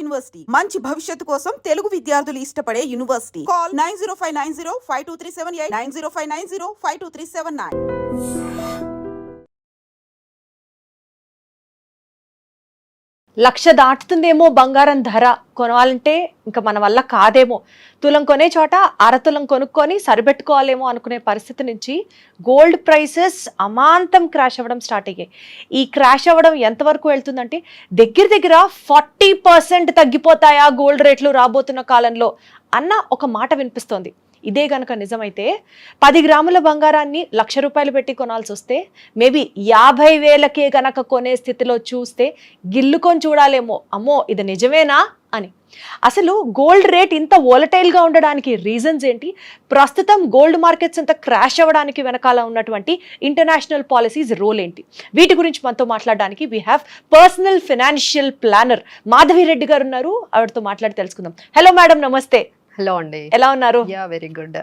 University మంచి భవిష్యత్తు కోసం తెలుగు విద్యార్థులు ఇష్టపడే యూనివర్సిటీ. కాల్ 9059052378 9059052379. లక్ష దాటుతుందేమో బంగారం ధర కొనాలంటే ఇంకా మన వల్ల కాదేమో, తులం కొనే చోట అరతులం కొనుక్కొని సరిపెట్టుకోవాలేమో అనుకునే పరిస్థితి నుంచి గోల్డ్ ప్రైసెస్ అమాంతం క్రాష్ అవ్వడం స్టార్ట్ అయ్యాయి. ఈ క్రాష్ అవ్వడం ఎంతవరకు వెళ్తుందంటే దగ్గర 40% తగ్గిపోతాయా గోల్డ్ రేట్లు రాబోతున్న కాలంలో అన్న ఒక మాట వినిపిస్తోంది. ఇదే గనక నిజమైతే 10 గ్రాముల బంగారాన్ని ₹1,00,000 పెట్టి కొనాల్సి వస్తే మేబీ 50,000కే గనక కొనే స్థితిలో చూస్తే గిల్లుకొని చూడాలేమో, అమ్మో ఇది నిజమేనా అని. అసలు గోల్డ్ రేట్ ఇంత వోలటైల్గా ఉండడానికి రీజన్స్ ఏంటి, ప్రస్తుతం గోల్డ్ మార్కెట్స్ ఇంత క్రాష్ అవ్వడానికి వెనకాల ఉన్నటువంటి ఇంటర్నేషనల్ పాలసీస్ రోల్ ఏంటి, వీటి గురించి మనతో మాట్లాడడానికి we have personal financial planner Madhavi Reddy గారు ఉన్నారు. ఆవిడతో మాట్లాడి తెలుసుకుందాం. హలో మేడం, నమస్తే. హలో అండి, ఎలా ఉన్నారు? Yeah very good.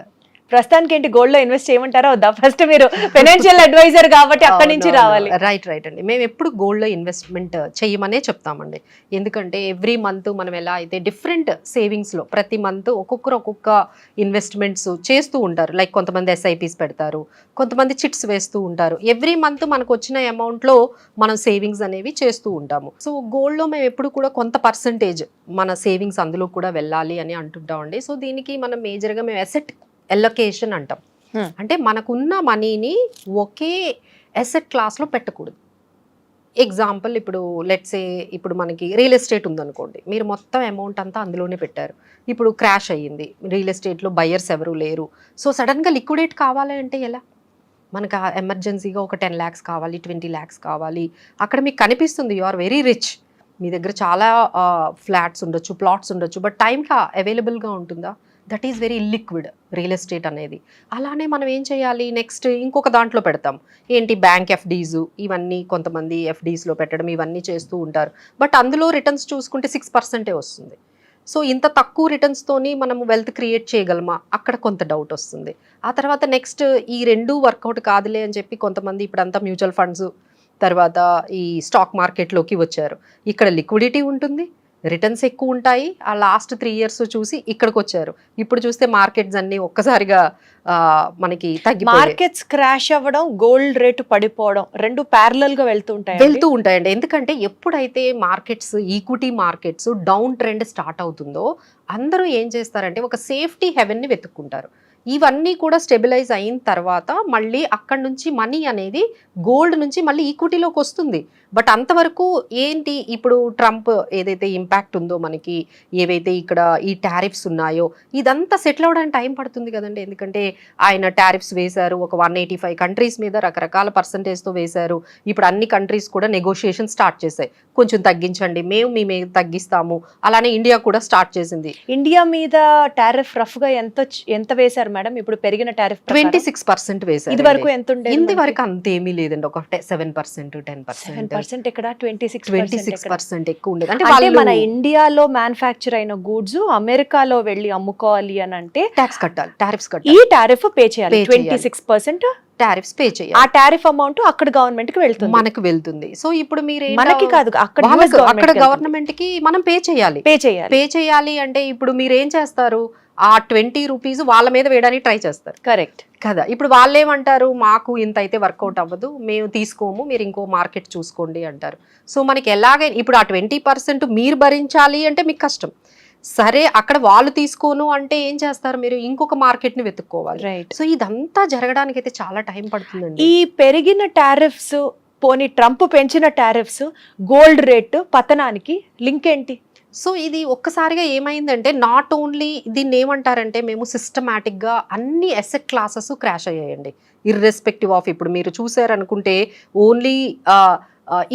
ప్రస్తుతానికి ఏంటి గోల్డ్ లో ఇన్వెస్ట్ చేయమంటారా వద్దా? ఫస్ట్ మీరు ఫైనాన్షియల్ అడ్వైజర్ కాబట్టి అక్కడి నుంచి రావాలి. రైట్ అండి, మేము ఎప్పుడు గోల్డ్ లో ఇన్వెస్ట్మెంట్ చేయమనే చెప్తామండి. ఎందుకంటే ఎవ్రీ మంత్ మనం ఎలా అయితే డిఫరెంట్ సేవింగ్స్ లో ప్రతి మంత్ ఒక్కొక్క ఇన్వెస్ట్మెంట్స్ చేస్తూ ఉంటారు. లైక్ కొంతమంది SIPs పెడతారు, కొంతమంది చిట్స్ వేస్తూ ఉంటారు. ఎవ్రీ మంత్ మనకు వచ్చిన అమౌంట్ లో మనం సేవింగ్స్ అనేవి చేస్తూ ఉంటాము. సో గోల్డ్ లో మేము ఎప్పుడు కూడా కొంత పర్సంటేజ్ మన సేవింగ్స్ అందులో కూడా వెళ్ళాలి అని అంటుంటామండి. సో దీనికి మనం మేజర్గా మేము అసెట్ ఎలొకేషన్ అంటాం. అంటే మనకున్న మనీని ఒకే అసెట్ క్లాస్లో పెట్టకూడదు. ఎగ్జాంపుల్ ఇప్పుడు లెట్సే ఇప్పుడు మనకి రియల్ ఎస్టేట్ ఉందనుకోండి, మీరు మొత్తం అమౌంట్ అంతా అందులోనే పెట్టారు. ఇప్పుడు క్రాష్ అయ్యింది, రియల్ ఎస్టేట్లో బయర్స్ ఎవరు లేరు. సో సడన్గా లిక్విడేట్ కావాలి అంటే ఎలా? మనకు ఎమర్జెన్సీగా ఒక 10 lakhs కావాలి, 20 lakhs కావాలి. అక్కడ మీకు కనిపిస్తుంది యు ఆర్ వెరీ రిచ్, మీ దగ్గర చాలా ఫ్లాట్స్ ఉండొచ్చు, ప్లాట్స్ ఉండొచ్చు, బట్ టైంకి అవైలబుల్గా ఉంటుందా? That is very liquid real estate అనేది. అలానే మనం ఏం చేయాలి, నెక్స్ట్ ఇంకొక దాంట్లో పెడతాం ఏంటి, బ్యాంక్ FDs, ఇవన్నీ కొంతమంది FDsలో పెట్టడం ఇవన్నీ చేస్తూ ఉంటారు. బట్ అందులో రిటర్న్స్ చూసుకుంటే 6% వస్తుంది. సో ఇంత తక్కువ రిటర్న్స్తోని మనము వెల్త్ క్రియేట్ చేయగలమా, అక్కడ కొంత డౌట్ వస్తుంది. ఆ తర్వాత నెక్స్ట్ ఈ రెండు వర్కౌట్ కాదులే అని చెప్పి కొంతమంది ఇప్పుడంతా మ్యూచువల్ ఫండ్స్ తర్వాత ఈ స్టాక్ మార్కెట్లోకి వచ్చారు. ఇక్కడ లిక్విడిటీ ఉంటుంది, రిటర్న్స్ ఎక్కువ ఉంటాయి. ఆ లాస్ట్ 3 years చూసి ఇక్కడికి వచ్చారు. ఇప్పుడు చూస్తే మార్కెట్స్ అన్ని ఒక్కసారిగా మనకి మార్కెట్స్ క్రాష్ అవ్వడం, గోల్డ్ రేటు పడిపోవడం రెండు ప్యారలల్ గా వెళ్తూ ఉంటాయండి. ఎందుకంటే ఎప్పుడైతే markets equity markets down trend start అవుతుందో అందరూ ఏం చేస్తారంటే ఒక సేఫ్టీ హెవెన్ని వెతుక్కుంటారు. ఇవన్నీ కూడా స్టెబిలైజ్ అయిన తర్వాత మళ్ళీ అక్కడి నుంచి మనీ అనేది గోల్డ్ నుంచి మళ్ళీ ఈక్విటీలోకి వస్తుంది. బట్ అంతవరకు ఏంటి, ఇప్పుడు ట్రంప్ ఏదైతే ఇంపాక్ట్ ఉందో మనకి, ఏవైతే ఇక్కడ ఈ టారిఫ్స్ ఉన్నాయో ఇదంతా సెటిల్ అవ్వడానికి టైం పడుతుంది కదండి. ఎందుకంటే ఆయన టారిఫ్స్ వేశారు, ఒక 185 కంట్రీస్ మీద రకరకాల పర్సంటేజ్తో వేశారు. ఇప్పుడు అన్ని కంట్రీస్ కూడా నెగోషియేషన్ స్టార్ట్ చేశాయి, కొంచెం తగ్గించండి, మేము మీ మీద తగ్గిస్తాము. అలానే ఇండియా కూడా స్టార్ట్ చేసింది. ఇండియా మీద టారిఫ్ రఫ్ గా ఎంత వేశారు మేడం? ఇప్పుడు పెరిగిన టారిఫ్ 26% వేశారు. ఇది వరకు ఎంత ఉండేది? ఇది వరకు అంతేమీ లేదండి, ఒక 7%, 10%. ఇక్కడ 26% ఎక్కువ ఉండేది. అంటే మన ఇండియాలో మ్యానుఫ్యాక్చర్ అయిన గూడ్స్ అమెరికాలో వెళ్ళి అమ్ముకోవాలి అని అంటే ట్యాక్స్ కట్టాలి, టారిఫ్స్ కట్టాలి, ఈ టారిఫ్ పే చేయాలి. 26% టారిఫ్స్ పే చేయాలి. ఆ టారిఫ్ అమౌంట్ అక్కడ గవర్నమెంట్ కి వెళ్తుంది, మనకు వెళ్తుంది. సో ఇప్పుడు మీరు మనకి కాదు, అక్కడ గవర్నమెంట్ కి మనం పే చేయాలి అంటే ఇప్పుడు మీరు ఏం చేస్తారు, ఆ 20 rupees వాళ్ళ మీద వేయడానికి ట్రై చేస్తారు. కరెక్ట్ కదా. ఇప్పుడు వాళ్ళు ఏమంటారు, మాకు ఇంత అయితే వర్కౌట్ అవ్వదు, మేము తీసుకోము, మీరు ఇంకో మార్కెట్ చూసుకోండి అంటారు. సో మనకి ఎలాగైనా ఇప్పుడు ఆ 20% మీరు భరించాలి అంటే మీకు కష్టం. సరే అక్కడ వాళ్ళు తీసుకోను అంటే ఏం చేస్తారు, మీరు ఇంకొక మార్కెట్ ని వెతుక్కోవాలి. రైట్. సో ఇదంతా జరగడానికి అయితే చాలా టైం పడుతుందండి. ఈ పెరిగిన టారిఫ్స్ పోనీ ట్రంప్ పెంచిన టారిఫ్స్ గోల్డ్ రేట్ పతనానికి లింక్ ఏంటి? సో ఇది ఒక్కసారిగా ఏమైందంటే నాట్ ఓన్లీ దీన్ని ఏమంటారంటే మేము సిస్టమాటిక్గా అన్ని అసెట్ క్లాసెస్ క్రాష్ అయ్యాయండి. ఇర్రెస్పెక్టివ్ ఆఫ్ ఇప్పుడు మీరు చూసారనుకుంటే ఓన్లీ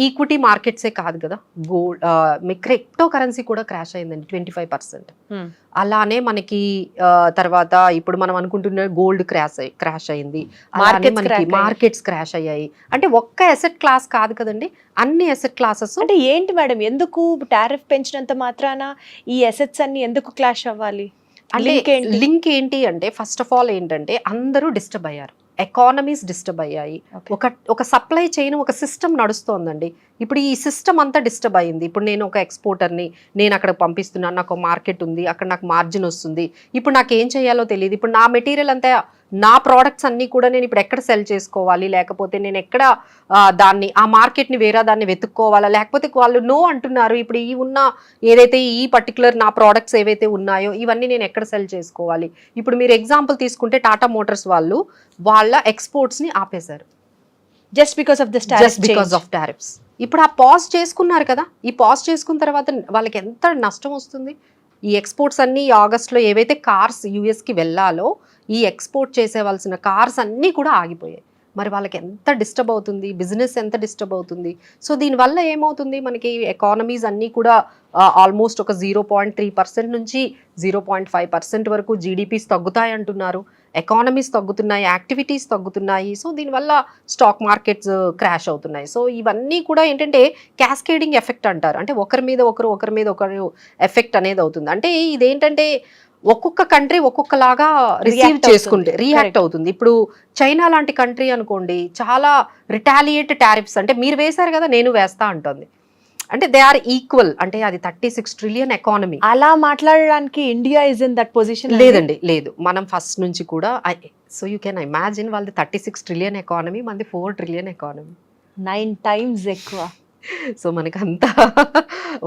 ఈక్విటీ మార్కెట్సే కాదు కదా, గోల్డ్ క్రిప్టో కరెన్సీ కూడా క్రాష్ అయిందండి 25%. అలానే మనకి తర్వాత ఇప్పుడు మనం అనుకుంటున్న గోల్డ్ క్రాష్ అయింది, అలానే మనకి మార్కెట్స్ క్రాష్ అయ్యాయి. అంటే ఒక్క అసెట్ క్లాస్ కాదు కదండి, అన్ని అసెట్ క్లాసెస్. అంటే ఏంటి మేడం, ఎందుకు టారిఫ్ పెంచినంత మాత్రాన ఈ అసెట్స్ అన్ని ఎందుకు క్లాష్ అవ్వాలి? అంటే లింక్ ఏంటి అంటే ఫస్ట్ ఆఫ్ ఆల్ ఏంటంటే అందరూ డిస్టర్బ్ అయ్యారు. ఎకానమీస్ డిస్టర్బ్ అయ్యాయి. Okay. ఒక సప్లై చైన్, ఒక సిస్టమ్ నడుస్తోందండి. ఇప్పుడు ఈ సిస్టమ్ అంతా డిస్టర్బ్ అయింది. ఇప్పుడు నేను ఒక ఎక్స్పోర్టర్ని, నేను అక్కడ పంపిస్తున్నాను, నాకు మార్కెట్ ఉంది, అక్కడ నాకు మార్జిన్ వస్తుంది. ఇప్పుడు నాకు ఏం చేయాలో తెలియదు. ఇప్పుడు నా మెటీరియల్ అంతా, నా ప్రోడక్ట్స్ అన్నీ కూడా నేను ఇప్పుడు ఎక్కడ సెల్ చేసుకోవాలి, లేకపోతే నేను ఎక్కడ దాన్ని ఆ మార్కెట్ని వేరే దాన్ని వెతుక్కోవాలా, లేకపోతే వాళ్ళు నో అంటున్నారు. ఇప్పుడు ఈ ఉన్న ఏదైతే ఈ పర్టికులర్ నా ప్రోడక్ట్స్ ఏవైతే ఉన్నాయో ఇవన్నీ నేను ఎక్కడ సెల్ చేసుకోవాలి. ఇప్పుడు మీరు ఎగ్జాంపుల్ తీసుకుంటే టాటా మోటార్స్ వాళ్ళు వాళ్ళ ఎక్స్పోర్ట్స్ని ఆపేశారు జస్ట్ బికాస్ ఆఫ్ టారిఫ్స్. ఇప్పుడు ఆ పాజ్ చేసుకున్నారు కదా, ఈ పాజ్ చేసుకున్న తర్వాత వాళ్ళకి ఎంత నష్టం వస్తుంది. ఈ ఎక్స్పోర్ట్స్ అన్నీ ఆగస్ట్లో ఏవైతే కార్స్ యూఎస్కి వెళ్ళాలో ఈ ఎక్స్పోర్ట్ చేసేవలసిన కార్స్ అన్నీ కూడా ఆగిపోయాయి. మరి వాళ్ళకి ఎంత డిస్టర్బ్ అవుతుంది, బిజినెస్ ఎంత డిస్టర్బ్ అవుతుంది. సో దీనివల్ల ఏమవుతుంది, మనకి ఎకానమీస్ అన్నీ కూడా ఆల్మోస్ట్ ఒక 0.3% నుంచి 0.5% వరకు జీడిపీస్ తగ్గుతాయి అంటున్నారు. ఎకానమీస్ తగ్గుతున్నాయి, యాక్టివిటీస్ తగ్గుతున్నాయి. సో దీనివల్ల స్టాక్ మార్కెట్స్ క్రాష్ అవుతున్నాయి. సో ఇవన్నీ కూడా ఏంటంటే క్యాస్కేడింగ్ ఎఫెక్ట్ అంటారు. అంటే ఒకరి మీద ఒకరు ఎఫెక్ట్ అనేది అవుతుంది. అంటే ఇదేంటంటే ఒక్కొక్క కంట్రీ ఒక్కొక్కలాగా రిసీవ్ చేసుకుంటే రియాక్ట్ అవుతుంది. ఇప్పుడు చైనా లాంటి కంట్రీ అనుకోండి, చాలా రిటాలియేట్ టారిఫ్స్, అంటే మీరు వేశారు కదా నేను వేస్తా అంటుంది. అంటే దే ఆర్ ఈక్వల్. అంటే అది 36 ట్రిలియన్ ఎకానమీ. అలా మాట్లాడడానికి India is in that position లేదండి, లేదు. మనం ఫస్ట్ నుంచి కూడా సో యూ కెన్ ఇమాజిన్ వాళ్ళది 36 ట్రిలియన్ ఎకానమీ, మనది 4 ట్రిలియన్ ఎకానమీ, 9 times ఎక్కువ. సో మనకి అంతా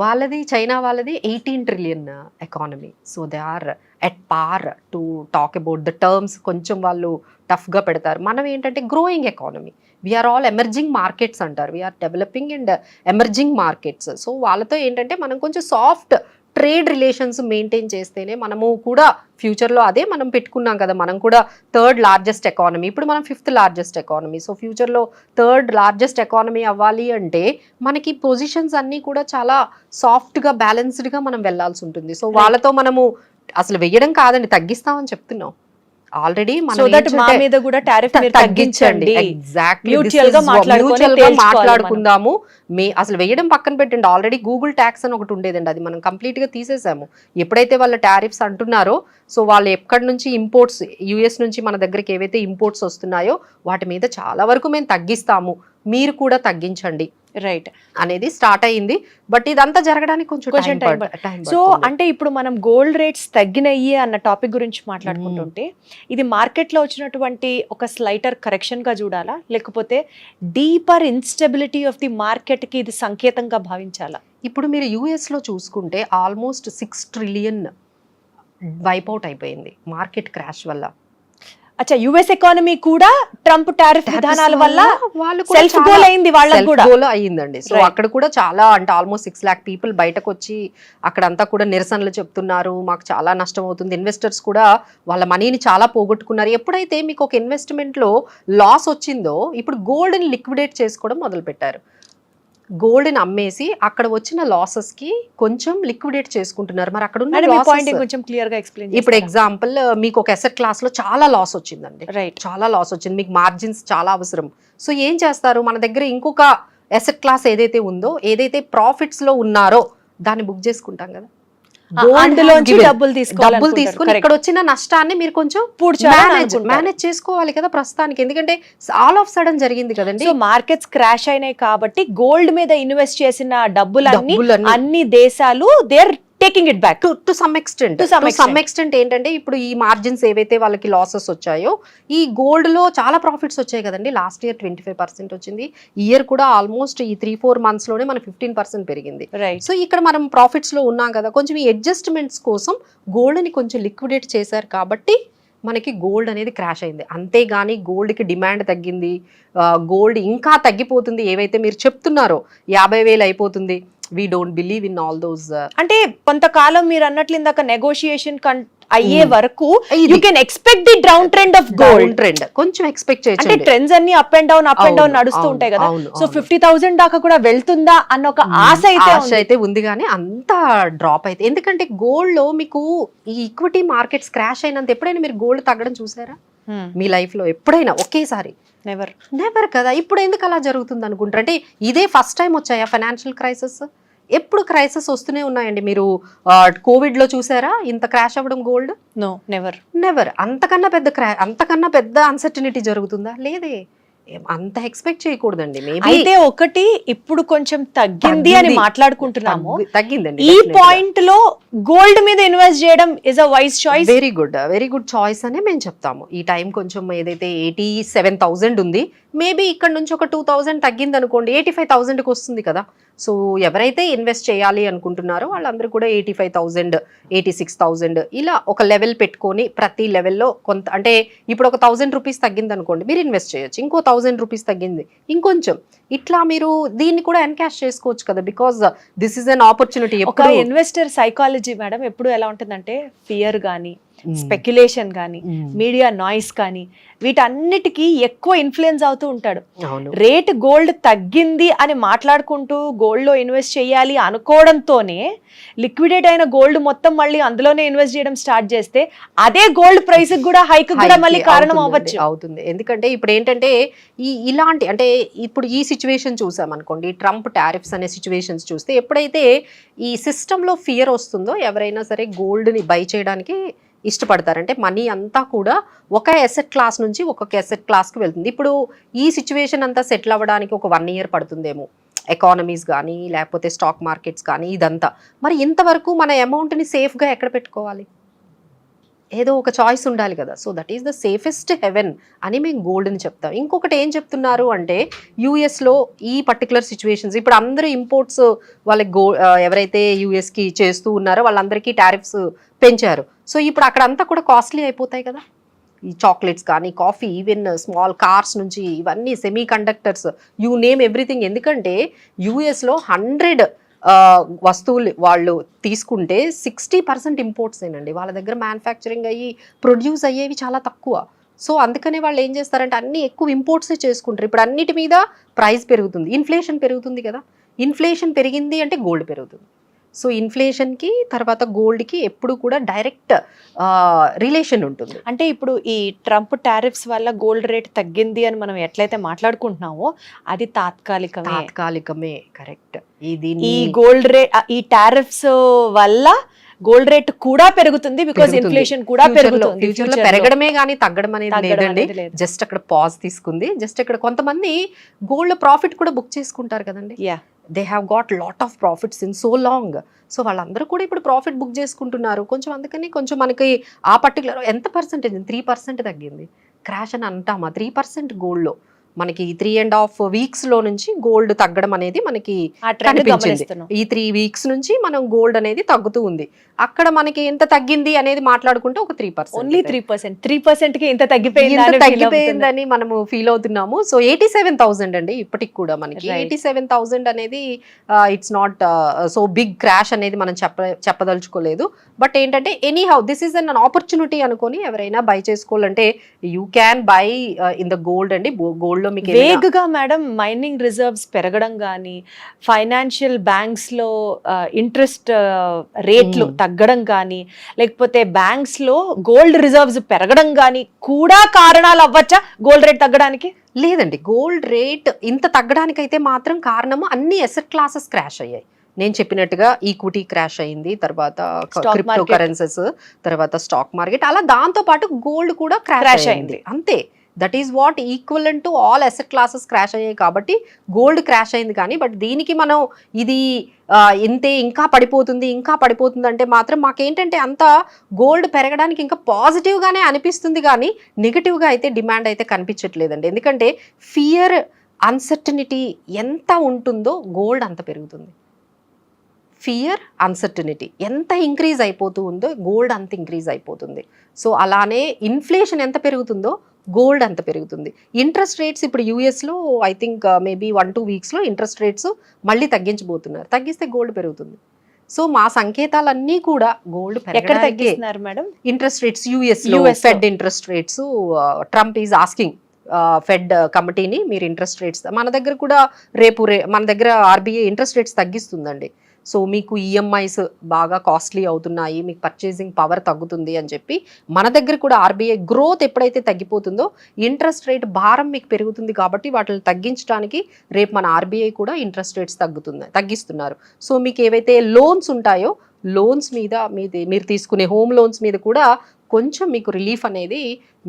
వాళ్ళది, చైనా వాళ్ళది 18 trillion economy. So they are at par to talk about the terms. కొంచెం వాళ్ళు టఫ్గా పెడతారు. మనం ఏంటంటే growing economy, we are all emerging markets అంటారు. We are developing and emerging markets. So వాళ్ళతో ఏంటంటే మనం కొంచెం సాఫ్ట్ ట్రేడ్ రిలేషన్స్ మెయింటైన్ చేస్తేనే మనము కూడా ఫ్యూచర్లో, అదే మనం పెట్టుకున్నాం కదా, మనం కూడా 3rd లార్జెస్ట్ ఎకానమీ, ఇప్పుడు మనం 5th లార్జెస్ట్ ఎకానమీ. సో ఫ్యూచర్లో 3rd లార్జెస్ట్ ఎకానమీ అవ్వాలి అంటే మనకి పొజిషన్స్ అన్నీ కూడా చాలా సాఫ్ట్గా బ్యాలెన్స్డ్గా మనం వెళ్ళాల్సి ఉంటుంది. సో వాళ్ళతో మనము అసలు వెయ్యడం కాదండి, తగ్గిస్తామని చెప్తున్నాం ఆల్రెడీ. సో దట్ మా మీద కూడా టారిఫ్ తగ్గించండి, ఎగ్జాక్ట్లీ మ్యూచువల్ గా మాట్లాడుకుందాము. అసలు వేయడం పక్కన పెట్టండి, ఆల్రెడీ గూగుల్ ట్యాక్స్ అని ఒకటి ఉండేదండి, అది మనం కంప్లీట్ గా తీసేసాము. ఎప్పుడైతే వాళ్ళ టారిఫ్స్ అంటున్నారో, సో వాళ్ళు ఎక్కడి నుంచి ఇంపోర్ట్స్, యుఎస్ నుంచి మన దగ్గరికి ఏవైతే ఇంపోర్ట్స్ వస్తున్నాయో వాటి మీద చాలా వరకు మేము తగ్గిస్తాము, మీరు కూడా తగ్గించండి రైట్ అనేది స్టార్ట్ అయ్యింది. బట్ ఇదంతా జరగడానికి కొంచెం టైం. సో అంటే ఇప్పుడు మనం గోల్డ్ రేట్స్ తగ్గినాయి అన్న టాపిక్ గురించి మాట్లాడుకుంటుంటే, ఇది మార్కెట్లో వచ్చినటువంటి ఒక స్లైటర్ కరెక్షన్ గా చూడాలా, లేకపోతే deeper instability of the market కి ఇది సంకేతంగా భావించాలా? ఇప్పుడు మీరు యుఎస్ లో చూసుకుంటే ఆల్మోస్ట్ 6 ట్రిలియన్ వైపౌట్ అయిపోయింది మార్కెట్ క్రాష్ వల్ల. అచ్చా, యుఎస్ ఎకానమీ కూడా ట్రంప్ టారిఫ్ విధానాల వల్ల సెల్ఫ్ గోల్ అయింది, వాళ్ళకి కూడా గోల్ అయ్యిందండి. సో అక్కడ కూడా చాలా, అంటే ఆల్మోస్ట్ 6 lakh పీపుల్ బయటకు వచ్చి అక్కడంతా కూడా నిరసనలు చెప్తున్నారు, మాకు చాలా నష్టం అవుతుంది. ఇన్వెస్టర్స్ కూడా వాళ్ళ మనీని చాలా పోగొట్టుకున్నారు. ఎప్పుడైతే మీకు ఒక ఇన్వెస్ట్మెంట్ లో లాస్ వచ్చిందో, ఇప్పుడు గోల్డ్ ని లిక్విడేట్ చేసుకోవడం మొదలు పెట్టారు. గోల్డ్ని అమ్మేసి అక్కడ వచ్చిన లాసెస్ కి కొంచెం లిక్విడేట్ చేసుకుంటున్నారు. మరి అక్కడ ఉన్న పాయింట్ కొంచెం క్లియర్ గా ఎక్స్ప్లెయిన్. ఇప్పుడు ఎగ్జాంపుల్, మీకు ఒక అసెట్ క్లాస్ లో చాలా లాస్ వచ్చిందండి, రైట్, చాలా లాస్ వచ్చింది, మీకు మార్జిన్స్ చాలా అవసరం. సో ఏం చేస్తారు, మన దగ్గర ఇంకొక అసెట్ క్లాస్ ఏదైతే ఉందో, ఏదైతే ప్రాఫిట్స్ లో ఉన్నారో దాన్ని బుక్ చేసుకుంటాం కదా, డబ్బులు తీసుకొని ఇక్కడ వచ్చిన నష్టాన్ని మీరు కొంచెం మేనేజ్ చేసుకోవాలి కదా ప్రస్తుతానికి. ఎందుకంటే ఆల్ ఆఫ్ సడన్ జరిగింది కదండి, మార్కెట్స్ క్రాష్ అయినాయి కాబట్టి గోల్డ్ మీద ఇన్వెస్ట్ చేసిన డబ్బులన్నీ అన్ని దేశాలు they're taking it back to some extent. ఏంటంటే ఇప్పుడు ఈ మార్జిన్స్ ఏవైతే వాళ్ళకి లాసెస్ వచ్చాయో, ఈ గోల్డ్ లో చాలా ప్రాఫిట్స్ వచ్చాయి కదండి. లాస్ట్ ఇయర్ 25% వచ్చింది, ఇయర్ కూడా ఆల్మోస్ట్ ఈ 3-4 months లోనే మన 15% పెరిగింది. సో ఇక్కడ మనం ప్రాఫిట్స్ లో ఉన్నాం కదా, కొంచెం ఈ అడ్జస్ట్మెంట్స్ కోసం గోల్డ్ ని కొంచెం లిక్విడేట్ చేశారు కాబట్టి మనకి గోల్డ్ అనేది క్రాష్ అయింది. అంతేగాని గోల్డ్కి డిమాండ్ తగ్గింది, గోల్డ్ ఇంకా తగ్గిపోతుంది ఏవైతే మీరు చెప్తున్నారో 50,000 అయిపోతుంది, we don't believe in all those. అంటే కొంతకాలం మీరు అన్నట్లు ఇందాక నెగోషియేషన్ అయ్యే వరకు you can expect the down trend of gold trend, కొంచెం ఎక్స్పెక్ట్ చేయొచ్చు. అంటే ట్రెండ్స్ అన్ని అప్ అండ్ డౌన్ నడుస్తూ ఉంటాయి కదా. సో 50,000 దాకా కూడా వెళ్తుందా అన్న ఒక ఆశ అయితే ఉంది, కానీ అంత డ్రాప్ అయితే. ఎందుకంటే గోల్డ్ లో మీకు ఈ ఈక్విటీ మార్కెట్స్ క్రాష్ అయినంత ఎప్పుడైనా మీరు గోల్డ్ తగ్గడం చూసారా మీ లైఫ్ లో? ఎప్పుడైనా ఒకేసారి? నెవర్ కదా. ఇప్పుడు ఎందుకు అలా జరుగుతుంది అనుకుంటారు? అంటే ఇదే ఫస్ట్ టైం వచ్చాయా ఫైనాన్షియల్ క్రైసిస్? ఎప్పుడు క్రైసిస్ వస్తూనే ఉన్నాయండి. మీరు కోవిడ్లో చూసారా ఇంత క్రాష్ అవ్వడం గోల్డ్? No, never. నెవర్. అంతకన్నా పెద్ద అన్సర్టనిటీ జరుగుతుందా? లేదే. అంత ఎక్స్పెక్ట్ చేయకూడదండి. అయితే ఒకటి ఇప్పుడు కొంచెం తగ్గింది అని మాట్లాడుకుంటున్నాము. తగ్గిందండి. ఈ పాయింట్ లో గోల్డ్ మీద ఇన్వెస్ట్ చేయడం is a wise choice. Very good choice అనే మేము చెప్తాము. ఈ టైం కొంచెం ఏదైతే 87,000 ఉంది, మేబీ ఇక్కడ నుంచి ఒక 2,000 తగ్గింది అనుకోండి, 85,000కి వస్తుంది కదా. సో ఎవరైతే ఇన్వెస్ట్ చేయాలి అనుకుంటున్నారో వాళ్ళందరూ కూడా 85,000, 86,000 ఇలా ఒక లెవెల్ పెట్టుకొని ప్రతి లెవెల్లో కొంత, అంటే ఇప్పుడు ఒక 1,000 రూపీస్ తగ్గింది అనుకోండి, మీరు ఇన్వెస్ట్ చేయొచ్చు. ఇంకో 1,000 రూపీస్ తగ్గింది, ఇంకొంచెం, ఇట్లా మీరు దీన్ని కూడా ఎన్కాష్ చేసుకోవచ్చు కదా. Because this is an opportunity. ఒక ఇన్వెస్టర్ సైకాలజీ మేడం ఎప్పుడు ఎలా ఉంటుందంటే, ఫియర్ కానీ, స్పెక్యులేషన్ కానీ, మీడియా నాయిస్ కానీ, వీటన్నిటికీ ఎక్కువ ఇన్ఫ్లుయెన్స్ అవుతూ ఉంటాడు. రేట్ గోల్డ్ తగ్గింది అని మాట్లాడుకుంటూ గోల్డ్ లో ఇన్వెస్ట్ చేయాలి అనుకోవడంతోనే లిక్విడేట్ అయిన గోల్డ్ మొత్తం మళ్ళీ అందులోనే ఇన్వెస్ట్ చేయడం స్టార్ట్ చేస్తే అదే గోల్డ్ ప్రైస్ కూడా హైక్ కూడా మళ్ళీ కారణం అవుతుంది. ఎందుకంటే ఇప్పుడు ఏంటంటే ఇలాంటి, అంటే ఇప్పుడు ఈ సిచ్యువేషన్ చూసాం అనుకోండి, ట్రంప్ టారిఫ్స్ అనే సిచ్యువేషన్స్ చూస్తే, ఎప్పుడైతే ఈ సిస్టమ్ లో ఫియర్ వస్తుందో ఎవరైనా సరే గోల్డ్ ని బై చేయడానికి ఇష్టపడతారంటే మనీ అంతా కూడా ఒక ఎసెట్ క్లాస్ నుంచి ఒక్కొక్క ఎసెట్ క్లాస్కి వెళ్తుంది. ఇప్పుడు ఈ సిచ్యువేషన్ అంతా సెటిల్ అవ్వడానికి ఒక 1 year పడుతుందేమో, ఎకానమీస్ కానీ లేకపోతే స్టాక్ మార్కెట్స్ కానీ ఇదంతా. మరి ఇంతవరకు మన అమౌంట్ని సేఫ్గా ఎక్కడ పెట్టుకోవాలి? ఏదో ఒక చాయిస్ ఉండాలి కదా. So that is the safest haven అని మేము గోల్డ్ని చెప్తాం. ఇంకొకటి ఏం చెప్తున్నారు అంటే, యూఎస్లో ఈ పర్టికులర్ సిచ్యువేషన్స్, ఇప్పుడు అందరూ ఇంపోర్ట్స్ వాళ్ళకి ఎవరైతే యూఎస్కి చేస్తూ ఉన్నారో వాళ్ళందరికీ టారిఫ్స్ పెంచారు. సో ఇప్పుడు అక్కడ అంతా కూడా కాస్ట్లీ అయిపోతాయి కదా. ఈ చాక్లెట్స్ కానీ, కాఫీ, ఈవెన్ స్మాల్ కార్స్ నుంచి ఇవన్నీ, semi conductors, you name everything. ఎందుకంటే యూఎస్లో 100 వస్తువులు వాళ్ళు తీసుకుంటే 60% ఇంపోర్ట్సేనండి. వాళ్ళ దగ్గర మ్యానుఫ్యాక్చరింగ్ అయ్యి ప్రొడ్యూస్ అయ్యేవి చాలా తక్కువ. సో అందుకనే వాళ్ళు ఏం చేస్తారంటే అన్ని ఎక్కువ ఇంపోర్ట్సే చేసుకుంటారు. ఇప్పుడు అన్నిటి మీద ప్రైస్ పెరుగుతుంది, ఇన్ఫ్లేషన్ పెరుగుతుంది కదా. ఇన్ఫ్లేషన్ పెరిగింది అంటే గోల్డ్ పెరుగుతుంది. సో ఇన్ఫ్లేషన్కి తర్వాత గోల్డ్కి ఎప్పుడు కూడా డైరెక్ట్ రిలేషన్ ఉంటుంది. అంటే ఇప్పుడు ఈ ట్రంప్ టారిఫ్స్ వల్ల గోల్డ్ రేట్ తగ్గింది అని మనం ఎట్లయితే మాట్లాడుకుంటున్నామో అది తాత్కాలికమే. కరెక్ట్. ఈ గోల్డ్ రేట్, ఈ టారిఫ్స్ వల్ల గోల్డ్ రేట్ కూడా పెరుగుతుంది, బికాజ్ ఇన్ఫ్లేషన్ కూడా పెరుగుతుంది. ఫ్యూచర్ లో పెరగడమే కానీ తగ్గడం అనేది లేదండి. జస్ట్ అక్కడ పాజ్ తీసుకుంది. జస్ట్ ఇక్కడ కొంతమంది గోల్డ్ ప్రాఫిట్ కూడా బుక్ చేసుకుంటారు కదండి. They have got lot of profits in so long. So వాళ్ళందరూ కూడా ఇప్పుడు ప్రాఫిట్ బుక్ చేసుకుంటున్నారు. కొంచెం అందుకని కొంచెం మనకి ఆ పర్టికులర్ ఎంత పర్సెంటేజ్, 3% తగ్గింది. క్రాష్ అని అంటామా? 3% గోల్డ్లో మనకి 3.5 weeks లో నుంచి గోల్డ్ తగ్గడం అనేది మనకి కనిపించింది. ఈ 3 weeks నుంచి మనం గోల్డ్ అనేది తగ్గుతూ ఉంది. అక్కడ మనకి ఎంత తగ్గింది అనేది మాట్లాడుకుంటే ఒక 3%. ఓన్లీ 3% కి ఎంత తగ్గిపోయిందని మనము ఫీల్ అవుతున్నాము. సో 87,000 అండి ఇప్పటికి కూడా మనకి. 87,000 అనేది it's not so big crash అనేది మనం చెప్పదలుచుకోలేదు. బట్ ఏంటంటే anyhow this is an opportunity అనుకొని ఎవరైనా బై చేసుకోవాలంటే you can buy in the gold అండి. గోల్డ్ లో మీకు వేగంగా మేడం మైనింగ్ రిజర్వ్స్ పెరగడం కానీ, ఫైనాన్షియల్ బ్యాంక్స్ లో ఇంట్రెస్ట్ రేట్లు తగ్గడం కానీ, లేకపోతే బ్యాంక్స్ లో గోల్డ్ రిజర్వ్స్ పెరగడం కానీ కూడా కారణాలు అవ్వచ్చా గోల్డ్ రేట్ తగ్గడానికి? లేదండి, గోల్డ్ రేట్ ఇంత తగ్గడానికి అయితే మాత్రం కారణము అన్ని అసెట్ క్లాసెస్ క్రాష్ అయ్యాయి. నేను చెప్పినట్టుగా ఈక్విటీ క్రాష్ అయింది, తర్వాత క్రిప్టో కరెన్సీస్, తర్వాత స్టాక్ మార్కెట్, అలా దాంతో పాటు గోల్డ్ కూడా క్రాష్ అయింది. అంతే. That is what equivalent to all asset classes crash అయ్యాయి కాబట్టి గోల్డ్ క్రాష్ అయింది. కానీ బట్ దీనికి మనం ఇది ఇంతే ఇంకా పడిపోతుంది అంటే మాత్రం మాకేంటంటే అంత గోల్డ్ పెరగడానికి ఇంకా పాజిటివ్గానే అనిపిస్తుంది కానీ నెగిటివ్గా అయితే డిమాండ్ అయితే కనిపించట్లేదండి. ఎందుకంటే ఫియర్, అన్సర్టనిటీ ఎంత ఉంటుందో గోల్డ్ అంత పెరుగుతుంది. ఫియర్, అన్సర్టనిటీ ఎంత ఇంక్రీజ్ అయిపోతూ ఉందో గోల్డ్ అంత ఇంక్రీజ్ అయిపోతుంది. సో అలానే ఇన్ఫ్లేషన్ ఎంత పెరుగుతుందో గోల్డ్ అంత పెరుగుతుంది. ఇంట్రెస్ట్ రేట్స్ ఇప్పుడు యూఎస్లో ఐ థింక్ మేబీ 1-2 weeksలో ఇంట్రెస్ట్ రేట్స్ మళ్ళీ తగ్గించబోతున్నారు. తగ్గిస్తే గోల్డ్ పెరుగుతుంది. సో మా సంకేతాలన్నీ కూడా గోల్డ్ పెరగడానికి. ఇంట్రెస్ట్ రేట్స్ యూఎస్లో fed interest rates, Trump is asking fed కమిటీని మీరు ఇంట్రెస్ట్ రేట్స్, మన దగ్గర కూడా మన దగ్గర ఆర్బీఐ ఇంట్రెస్ట్ రేట్స్ తగ్గిస్తుందండి. సో మీకు ఈఎంఐస్ బాగా కాస్ట్లీ అవుతున్నాయి, మీకు పర్చేసింగ్ పవర్ తగ్గుతుంది అని చెప్పి మన దగ్గర కూడా ఆర్బీఐ గ్రోత్ ఎప్పుడైతే తగ్గిపోతుందో ఇంట్రెస్ట్ రేట్ భారం మీకు పెరుగుతుంది కాబట్టి వాటిని తగ్గించడానికి రేపు మన ఆర్బీఐ కూడా ఇంట్రెస్ట్ రేట్స్ తగ్గిస్తున్నారు. సో మీకు ఏవైతే లోన్స్ ఉంటాయో లోన్స్ మీద మీరు తీసుకునే హోమ్ లోన్స్ మీద కూడా కొంచెం మీకు రిలీఫ్ అనేది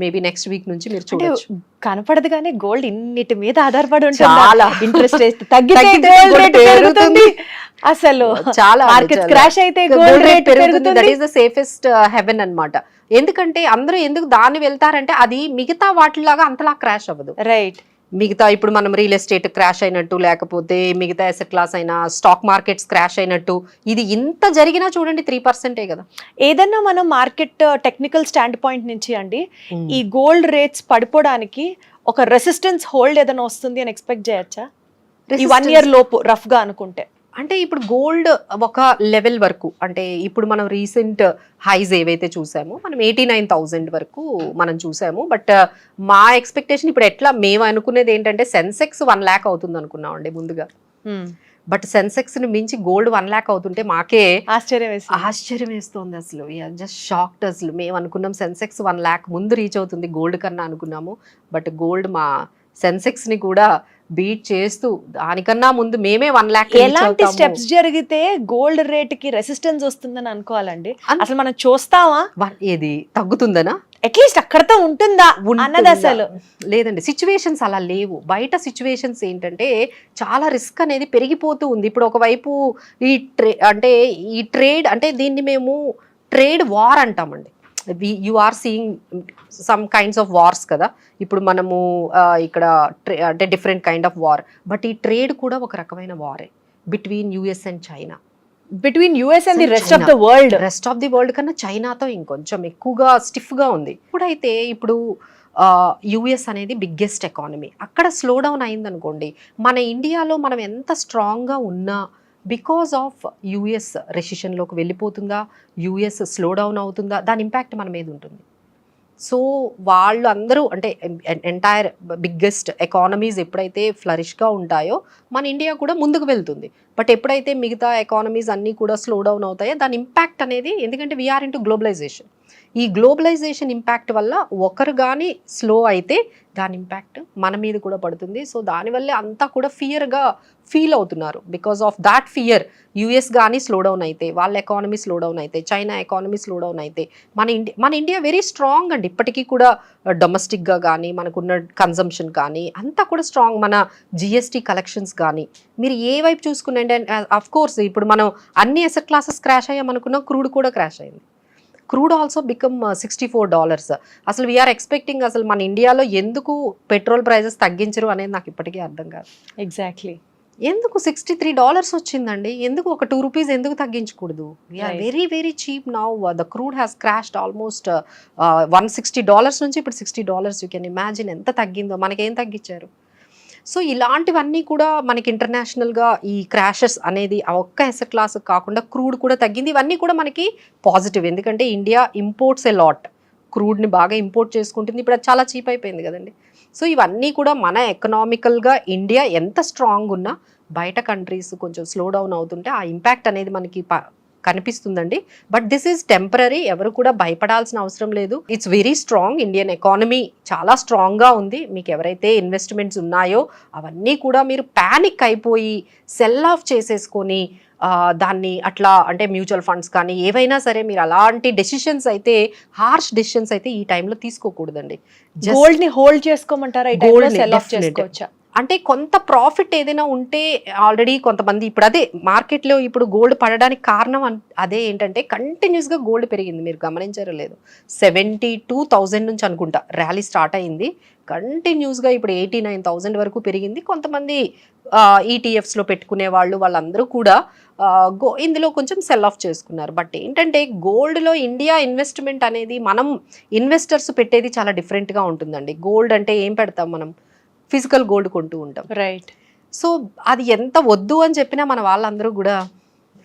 మేబీ నెక్స్ట్ వీక్ నుంచి మీరు చూడొచ్చు. కనపడదు కానీ గోల్డ్ ఇన్నిటి మీద ఆధారపడి చాలా. ఉంటుంది. ఇంట్రెస్ట్ రేట్ తగ్గితే తగ్గితే gold gold rate rate పెరుగుతుంది. అసలు చాలా మార్కెట్ క్రాష్ అయితే గోల్డ్ రేట్ పెరుగుతుంది. That is the safest haven అన్నమాట. ఎందుకంటే అందరూ ఎందుకు దాన్ని వెళ్తారంటే అది మిగతా వాటిలాగా అంతలా క్రాష్ అవ్వదు. రైట్. మిగతా ఇప్పుడు మనం రియల్ ఎస్టేట్ క్రాష్ అయినట్టు, లేకపోతే మిగతా అసెట్ క్లాస్ అయినా స్టాక్ మార్కెట్స్ క్రాష్ అయినట్టు, ఇది ఇంత జరిగినా చూడండి 3% కదా. ఏదన్నా మనం మార్కెట్ టెక్నికల్ స్టాండ్ పాయింట్ నుంచి అండి ఈ గోల్డ్ రేట్స్ పడిపోవడానికి ఒక రెసిస్టెన్స్ హోల్డ్ ఏదైనా వస్తుంది అని ఎక్స్పెక్ట్ చేయొచ్చా ఈ 1 year లోపు రఫ్ గా అనుకుంటే? అంటే ఇప్పుడు గోల్డ్ ఒక లెవెల్ వరకు, అంటే ఇప్పుడు మనం రీసెంట్ హైస్ ఏవైతే చూసామో మనం 89,000 వరకు మనం చూసాము. బట్ మా ఎక్స్పెక్టేషన్ ఇప్పుడు ఎట్లా మేము అనుకునేది ఏంటంటే సెన్సెక్స్ 1 lakh అవుతుంది అనుకున్నాం అండి ముందుగా. బట్ సెన్సెక్స్ ని మించి గోల్డ్ 1 lakh అవుతుంటే మాకే ఆశ్చర్యం వేస్తుంది అసలు. జస్ట్ షాక్డ్ అసలు. మేము అనుకున్నాం సెన్సెక్స్ 1 lakh ముందు రీచ్ అవుతుంది గోల్డ్ కన్నా అనుకున్నాము. బట్ గోల్డ్ మా సెన్సెక్స్ ని కూడా బీట్ చేస్తూ దానికన్నా ముందు మేమే 1 lakh. ఎలాంటి స్టెప్స్ జరిగితే గోల్డ్ రేట్ కి రెసిస్టెన్స్ వస్తుందని అనుకోవాలండి? అసలు మనం చూస్తామా ఏది తగ్గుతుందనా? అట్లీస్ట్ అక్కడతో ఉంటుందా అన్నది అసలు లేదండి. సిచ్యువేషన్స్ అలా లేవు. బయట సిచ్యువేషన్స్ ఏంటంటే చాలా రిస్క్ అనేది పెరిగిపోతూ ఉంది. ఇప్పుడు ఒకవైపు ఈ ట్రేడ్ అంటే దీన్ని మేము ట్రేడ్ వార్ అంటామండి. You are seeing some kinds of wars కదా. ఇప్పుడు మనము ఇక్కడ అంటే different kind of war. But ఈ ట్రేడ్ కూడా ఒక రకమైన వారే between US and China. Between US and the rest of the world. Rest of the world కన్నా చైనాతో ఇంకొంచెం ఎక్కువగా స్టిఫ్ గా ఉంది. ఇప్పుడైతే ఇప్పుడు యుఎస్ అనేది బిగ్గెస్ట్ ఎకానమీ. అక్కడ స్లో డౌన్ అయిందనుకోండి, మన ఇండియాలో మనం ఎంత స్ట్రాంగ్గా ఉన్నా బికాస్ ఆఫ్ యుఎస్ రెసిషన్లోకి వెళ్ళిపోతుందా, యుఎస్ స్లో డౌన్ అవుతుందా, దాని ఇంపాక్ట్ మన మీద ఉంటుంది. సో వాళ్ళు అందరూ అంటే ఎంటైర్ బిగ్గెస్ట్ ఎకానమీస్ ఎప్పుడైతే ఫ్లరిష్గా ఉంటాయో మన ఇండియా కూడా ముందుకు వెళ్తుంది. బట్ ఎప్పుడైతే మిగతా ఎకానమీస్ అన్నీ కూడా స్లో డౌన్ అవుతాయో దాని ఇంపాక్ట్ అనేది, ఎందుకంటే వీఆర్ ఇంటూ గ్లోబలైజేషన్, ఈ గ్లోబలైజేషన్ ఇంపాక్ట్ వల్ల ఒకరు కానీ స్లో అయితే దాని ఇంపాక్ట్ మన మీద కూడా పడుతుంది. సో దానివల్లే అంతా కూడా ఫియర్గా ఫీల్ అవుతున్నారు. Because of that fear US కానీ స్లో డౌన్ అయితే, వాళ్ళ ఎకానమీ స్లో డౌన్ అయితే, చైనా ఎకానమీ స్లో డౌన్ అయితే మన ఇండియా వెరీ స్ట్రాంగ్ అండి. ఇప్పటికీ కూడా డొమెస్టిక్గా కానీ మనకున్న కన్జంప్షన్ కానీ అంతా కూడా స్ట్రాంగ్. మన జిఎస్టీ కలెక్షన్స్ కానీ మీరు ఏ వైపు చూసుకున్నాంటే, అఫ్ కోర్స్ ఇప్పుడు మనం అన్ని అసెట్ క్లాసెస్ క్రాష్ అయ్యామనుకున్నాం, క్రూడ్ కూడా క్రాష్ అయింది. Crude also become $64. అసలు వీఆర్ ఎక్స్పెక్టింగ్, అసలు మన ఇండియాలో ఎందుకు పెట్రోల్ ప్రైజెస్ తగ్గించరు అనేది నాకు ఇప్పటికీ అర్థం కాదు. ఎగ్జాక్ట్లీ. ఎందుకు $63 వచ్చిందండి, ఎందుకు ఒక ₹2 ఎందుకు తగ్గించకూడదు? We are very very cheap now. The crude has crashed almost $160 నుంచి ఇప్పుడు $60. యూ కెన్ ఇమాజిన్ ఎంత తగ్గిందో. మనకేం తగ్గించారు? సో ఇలాంటివన్నీ కూడా మనకి ఇంటర్నేషనల్గా ఈ క్రాషెస్ అనేది ఆ ఒక్క అసెట్ క్లాస్ కాకుండా క్రూడ్ కూడా తగ్గింది. ఇవన్నీ కూడా మనకి పాజిటివ్. ఎందుకంటే ఇండియా ఇంపోర్ట్స్ ఎ లాట్, క్రూడ్ని బాగా ఇంపోర్ట్ చేసుకుంటుంది. ఇప్పుడు అది చాలా చీప్ అయిపోయింది కదండి. సో ఇవన్నీ కూడా మన ఎకనామికల్గా ఇండియా ఎంత స్ట్రాంగ్ ఉన్నా బయట కంట్రీస్ కొంచెం స్లో డౌన్ అవుతుంటే ఆ ఇంపాక్ట్ అనేది మనకి కనిపిస్తుందండి. But this is temporary. ఎవరు కూడా భయపడాల్సిన అవసరం లేదు. It's very strong. Indian economy చాలా స్ట్రాంగ్గా ఉంది. మీకు ఎవరైతే ఇన్వెస్ట్మెంట్స్ ఉన్నాయో అవన్నీ కూడా మీరు ప్యానిక్ అయిపోయి సెల్ ఆఫ్ చేసేసుకొని దాన్ని అట్లా అంటే మ్యూచువల్ ఫండ్స్ కానీ ఏవైనా సరే మీరు అలాంటి డెసిషన్స్ అయితే, హార్ష్ డెసిషన్స్ అయితే ఈ టైంలో తీసుకోకూడదండి. గోల్డ్ ని హోల్డ్ చేసుకోమంటారా? సెల్ ఆఫ్ చేసుకోవచ్చా? అంటే కొంత ప్రాఫిట్ ఏదైనా ఉంటే ఆల్రెడీ కొంతమంది ఇప్పుడు అదే మార్కెట్లో ఇప్పుడు గోల్డ్ పడడానికి కారణం అదే ఏంటంటే కంటిన్యూస్గా గోల్డ్ పెరిగింది. మీరు గమనించారో లేదు, 72,000 నుంచి అనుకుంటా ర్యాలీ స్టార్ట్ అయింది. కంటిన్యూస్గా ఇప్పుడు 89,000 వరకు పెరిగింది. కొంతమంది ఈటీఎఫ్స్లో పెట్టుకునే వాళ్ళందరూ కూడా ఇందులో కొంచెం సెల్ ఆఫ్ చేసుకున్నారు. బట్ ఏంటంటే గోల్డ్లో ఇండియా ఇన్వెస్ట్మెంట్ అనేది మనం ఇన్వెస్టర్స్ పెట్టేది చాలా డిఫరెంట్గా ఉంటుందండి. గోల్డ్ అంటే ఏం పెడతాం మనం? ఫిజికల్ గోల్డ్ కొంటూ ఉంటాం, రైట్. సో అది ఎంత వద్దు అని చెప్పినా మన వాళ్ళందరూ కూడా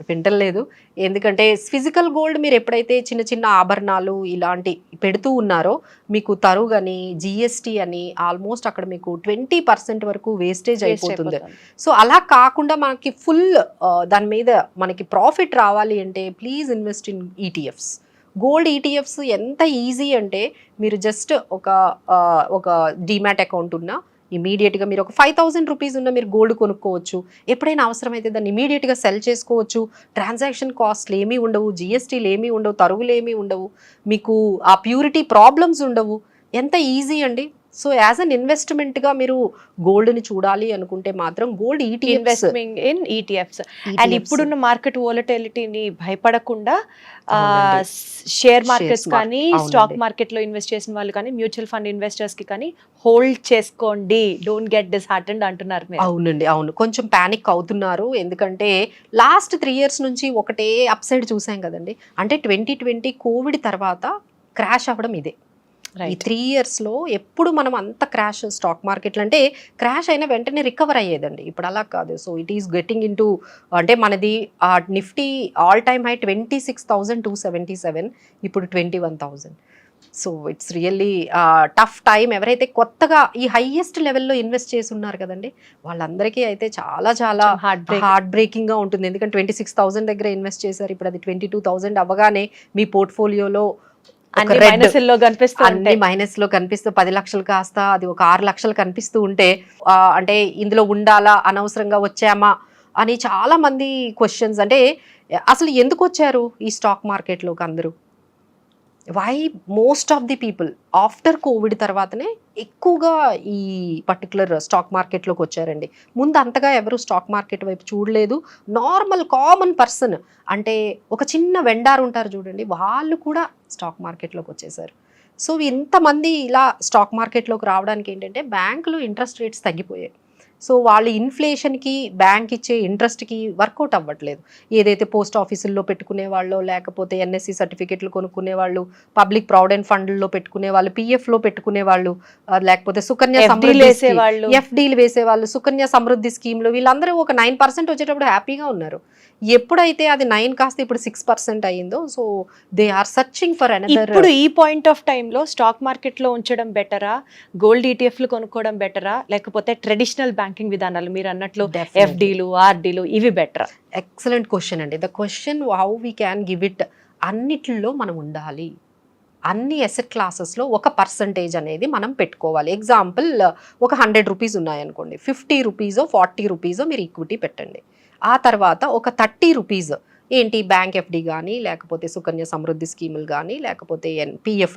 వింటలేదు. ఎందుకంటే ఫిజికల్ గోల్డ్ మీరు ఎప్పుడైతే చిన్న చిన్న ఆభరణాలు ఇలాంటి పెడుతూ ఉన్నారో మీకు తరుగని జిఎస్టీ అని ఆల్మోస్ట్ అక్కడ మీకు 20% వరకు వేస్టేజ్ అయిపోతుంది. సో అలా కాకుండా మనకి ఫుల్ దాని మీద మనకి ప్రాఫిట్ రావాలి అంటే please invest in ETFs. Gold ETFs ఎంత ఈజీ అంటే మీరు జస్ట్ ఒక డీమ్యాట్ అకౌంట్ ఉన్నా ఇమీడియట్గా మీరు ఒక 5,000 రూపీస్ ఉన్న మీరు గోల్డ్ కొనుక్కోవచ్చు. ఎప్పుడైనా అవసరమైతే దాన్ని ఇమీడియట్గా సెల్ చేసుకోవచ్చు. ట్రాన్సాక్షన్ కాస్ట్లు ఏమీ ఉండవు, జిఎస్టీలు ఏమీ ఉండవు, తరుగులు ఏమీ ఉండవు, మీకు ఆ ప్యూరిటీ ప్రాబ్లమ్స్ ఉండవు. ఎంత ఈజీ అండి. సో యాజ్ అన్ ఇన్వెస్ట్మెంట్గా మీరు గోల్డ్ని చూడాలి అనుకుంటే మాత్రం gold investment in ETFs. And ఇప్పుడున్న మార్కెట్ వోలటిలిటీని భయపడకుండా షేర్ మార్కెట్స్ కానీ స్టాక్ మార్కెట్లో ఇన్వెస్ట్ చేసిన వాళ్ళు కానీ మ్యూచువల్ ఫండ్ ఇన్వెస్టర్స్కి కానీ హోల్డ్ చేసుకోండి, డోంట్ గెట్ డిస్హార్టెండ్ అంటున్నారు మీరు. అవునండి, అవును. కొంచెం ప్యానిక్ అవుతున్నారు. ఎందుకంటే లాస్ట్ 3 years నుంచి ఒకటే అప్ సైడ్ చూసాం కదండి. అంటే 2020 కోవిడ్ తర్వాత క్రాష్ అవ్వడం ఇదే. ఈ 3 yearsలో ఎప్పుడు మనం అంత క్రాష్ స్టాక్ మార్కెట్లు అంటే క్రాష్ అయినా వెంటనే రికవర్ అయ్యేదండి. ఇప్పుడు అలా కాదు. So it is getting in to అంటే మనది నిఫ్టీ ఆల్ టైమ్ హై 26,277, ఇప్పుడు 21,000. So it's really tough time. ఎవరైతే కొత్తగా ఈ హైయెస్ట్ లెవెల్లో ఇన్వెస్ట్ చేసి ఉన్నారు కదండి వాళ్ళందరికీ అయితే చాలా చాలా హార్ట్ బ్రేకింగ్గా ఉంటుంది. ఎందుకంటే 26,000 దగ్గర ఇన్వెస్ట్ చేశారు, ఇప్పుడు అది 22,000 అవ్వగానే మీ పోర్ట్ఫోలియోలో అన్ని మైనస్ లో కనిపిస్తూ 10 లక్షలు కాస్త అది ఒక 6 లక్షలు కనిపిస్తూ ఉంటే అంటే ఇందులో ఉండాలా, అనవసరంగా వచ్చామా అని చాలా మంది క్వశ్చన్స్. అంటే అసలు ఎందుకు వచ్చారు ఈ స్టాక్ మార్కెట్లోకి అందరూ? Why most of the people after covid తర్వాతనే ఎక్కువగా ఈ పర్టికులర్ స్టాక్ మార్కెట్లోకి వచ్చారండి. ముందు అంతగా ఎవరు స్టాక్ మార్కెట్ వైపు చూడలేదు. నార్మల్ కామన్ పర్సన్ అంటే ఒక చిన్న వెండార్ ఉంటారు చూడండి, వాళ్ళు కూడా స్టాక్ మార్కెట్లోకి వచ్చేసారు. సో ఇంతమంది ఇలా స్టాక్ మార్కెట్లోకి రావడానికి ఏంటంటే బ్యాంకులు ఇంట్రెస్ట్ రేట్స్ తగ్గిపోయాయి. సో వాళ్ళు ఇన్ఫ్లేషన్కి బ్యాంక్ ఇచ్చే ఇంట్రెస్ట్కి వర్కౌట్ అవ్వట్లేదు. ఏదైతే పోస్ట్ ఆఫీసుల్లో పెట్టుకునే వాళ్ళు, లేకపోతే ఎన్ఎస్సి సర్టిఫికెట్లు కొనుక్కునే వాళ్ళు, పబ్లిక్ ప్రావిడెంట్ ఫండ్లో పెట్టుకునే వాళ్ళు, పిఎఫ్లో పెట్టుకునే వాళ్ళు, లేకపోతే సుకన్య సమృద్ధి ఎఫ్డీలు వేసేవాళ్ళు, సుకన్య సమృద్ధి స్కీమ్లో వీళ్ళందరూ ఒక 9% వచ్చేటప్పుడు హ్యాపీగా ఉన్నారు. ఎప్పుడైతే అది 9 కాస్త ఇప్పుడు 6% అయ్యిందో so they are searching for another. ఇప్పుడు ఈ పాయింట్ ఆఫ్ టైంలో స్టాక్ మార్కెట్లో ఉంచడం బెటరా, గోల్డ్ ఈటీఎఫ్లు కొనుక్కోవడం బెటరా, లేకపోతే ట్రెడిషనల్ బ్యాంకింగ్ విధానాలు మీరు అన్నట్లు ఎఫ్డీలు ఆర్డీలు ఇవి బెటరా? ఎక్సలెంట్ క్వశ్చన్ అండి. The question how we can give it. అన్నిట్లో మనం ఉండాలి. అన్ని అసెట్ క్లాసెస్లో ఒక పర్సంటేజ్ అనేది మనం పెట్టుకోవాలి. ఎగ్జాంపుల్ ఒక 100 రూపీస్ ఉన్నాయనుకోండి, 50 రూపీసో 40 రూపీసో మీరు ఈక్విటీ పెట్టండి. ఆ తర్వాత ఒక 30 రూపీస్ ఏంటి బ్యాంక్ ఎఫ్డి కానీ, లేకపోతే సుకన్య సమృద్ధి స్కీములు కానీ, లేకపోతే పిఎఫ్లు